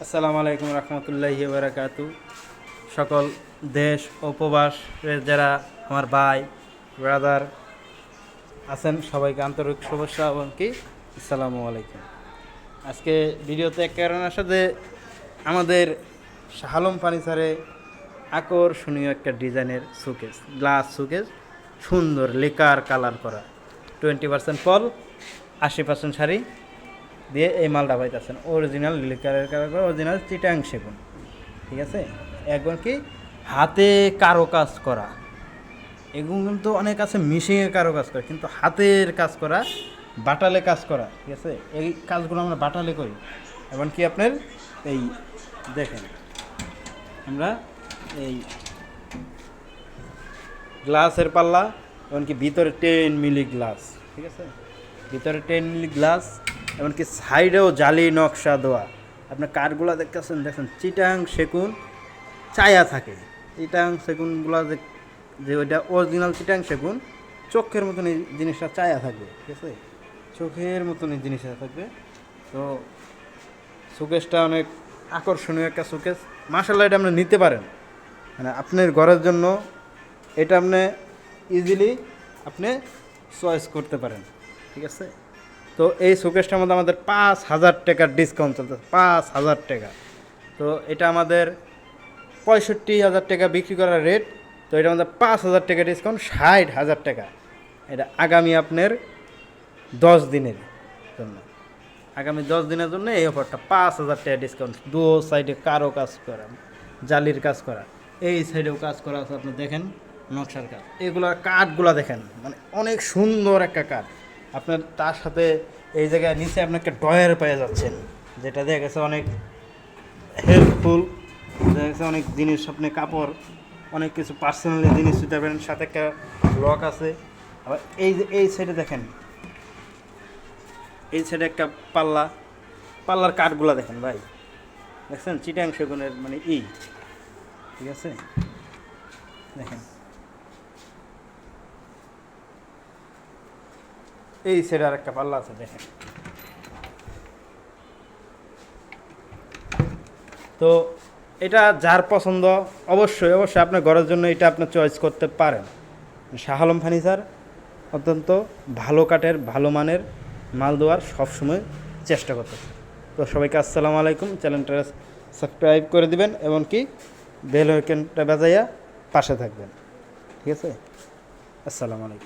আসসালামু আলাইকুম রহমতুল্লাহি বারাকাতু। সকল দেশ ও প্রবাসের যারা আমার ভাই ব্রাদার আছেন সবাইকে আন্তরিক শুভেচ্ছা এবং কি আসসালামু আলাইকুম। আজকে ভিডিওতে এক কারণ আসে যে আমাদের শাহ আলম ফার্নিচারে আকর্ষণীয় একটা ডিজাইনের শোকেস, গ্লাস শোকেস, সুন্দর লেকার কালার করা 20% ফল 80% শাড়ি দিয়ে এই মালটা পাইতেছেন অরিজিনাল লিকারের কালার করা, অরিজিনাল চিটাং সেগুন। ঠিক আছে, একবার কি হাতে কারো কাজ করা, এগুলো কিন্তু অনেক আছে মিশিংয়ে কারো কাজ করা, কিন্তু হাতের কাজ করা, বাটালে কাজ করা। ঠিক আছে, এই কাজগুলো আমরা বাটালে করি। এবং কি আপনার এই দেখেন আমরা এই গ্লাসের পাল্লা, এমনকি ভিতরে 10 মিলি গ্লাস। ঠিক আছে, ভিতরে 10 মিলি গ্লাস, এমনকি সাইডেও জালি নকশা দেওয়া। আপনার কাঠগুলো দেখতেছেন, দেখছেন চিটাং সেগুন চায়া থাকে। চিটাং সেগুনগুলো যে ওইটা অরিজিনাল চিটাং সেগুন, চোখের মতন এই জিনিসটা চায়া থাকবে। ঠিক আছে, চোখের মতন এই জিনিসটা থাকবে। তো শোকেসটা অনেক আকর্ষণীয় একটা শোকেস। মাশাআল্লাহ, এটা আপনি নিতে পারেন, মানে আপনার ঘরের জন্য এটা আপনি ইজিলি আপনি চয়েস করতে পারেন। ঠিক আছে, তো এই শোকেসটার মধ্যে আমাদের 5,000 টাকার ডিসকাউন্ট চলতেছে, 5,000 টাকা। তো এটা আমাদের 65,000 টাকা বিক্রি করার রেট। তো এটা আমাদের 5,000 টাকা ডিসকাউন্ট, 60,000 টাকা। এটা আগামী আপনার 10 দিনের জন্য, আগামী 10 দিনের জন্য এই অফারটা 5,000 টাকা ডিসকাউন্ট। দু সাইডে কারো কাজ করা, জালির কাজ করা, এই সাইডেও কাজ করা আছে। আপনি দেখেন নকশার কাজ, এগুলোর কাঠগুলো দেখেন, মানে অনেক সুন্দর একটা কাঠ। আপনার তার সাথে এই জায়গায় নিচে আপনি একটা ড্রয়ার পেয়ে যাচ্ছেন, যেটা দেখা গেছে অনেক হেল্পফুল। দেখা গেছে অনেক জিনিস, আপনি কাপড়, অনেক কিছু পার্সোনালি জিনিস দিতে পারেন। সাথে একটা লক আছে। আবার এই যে এই সাইডে দেখেন, এই সাইডে একটা পাল্লা, পাল্লার কাঠগুলো দেখেন ভাই, দেখছেন চিটাং সেগুনের মানে ই। ঠিক আছে, দেখেন এই সাইডে আর একটা পাল্লা আছে দেখেন। তো এটা যার পছন্দ অবশ্যই অবশ্যই আপনার ঘরের জন্য এটা আপনার চয়েস করতে পারেন। শাহ আলম ফার্নিচার অত্যন্ত ভালো কাঠের, ভালো মানের মাল দেওয়ার সবসময় চেষ্টা করতেছে। তো সবাইকে আসসালামু আলাইকুম। চ্যানেলটা সাবস্ক্রাইব করে দিবেন এবং কি বেল আইকনটা বাজাইয়া পাশে থাকবেন। ঠিক আছে, আসসালামু আলাইকুম।